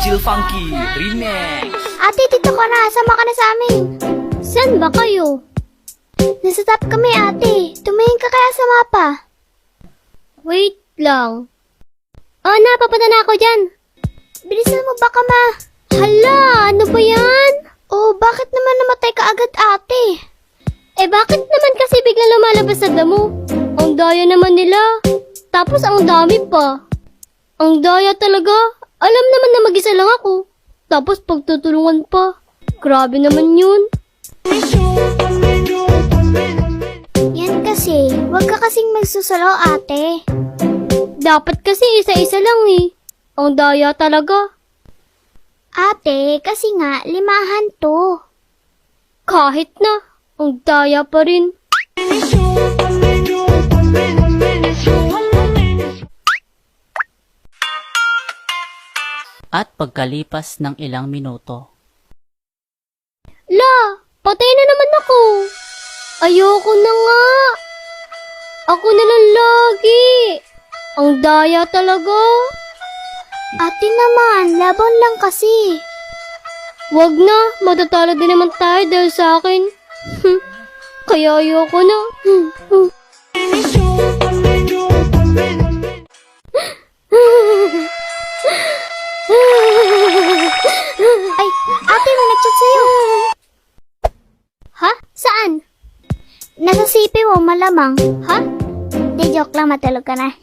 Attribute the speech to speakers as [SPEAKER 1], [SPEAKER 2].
[SPEAKER 1] Chill Funky Remix.
[SPEAKER 2] Ate, dito ka na. Sama ka na sa amin. Saan ba kayo? Nasa top kami, ate. Tumingin ka kaya sa mapa. Wait lang. Oh, napapunta na ako dyan. Bilisan mo baka Hala, ano ba yan? Oh, bakit naman namatay ka agad, ate? Bakit naman kasi biglang lumalabas sa damo? Ang daya naman nila. Tapos ang dami pa. Ang daya talaga. Alam naman na mag-isa lang ako. Tapos pagtutulungan pa. Grabe naman yun. Yan kasi, wag ka kasing magsusalo, ate. Dapat kasi isa-isa lang eh. Ang daya talaga. Ate, kasi nga, limahan to. Kahit na, ang daya pa rin.
[SPEAKER 3] At pagkalipas ng ilang minuto.
[SPEAKER 2] La, patay na naman ako. Ayoko na nga. Ako na lang lagi. Ang daya talaga. Ate naman, laban lang kasi. Wag na, matatalo din naman tayo dahil sa akin. Kaya ayoko na. Ay, ate, may nag-chat sa'yo. Ha? Saan? Nasa CP mo, malamang. Ha? Di, joke lang, matulog ka na.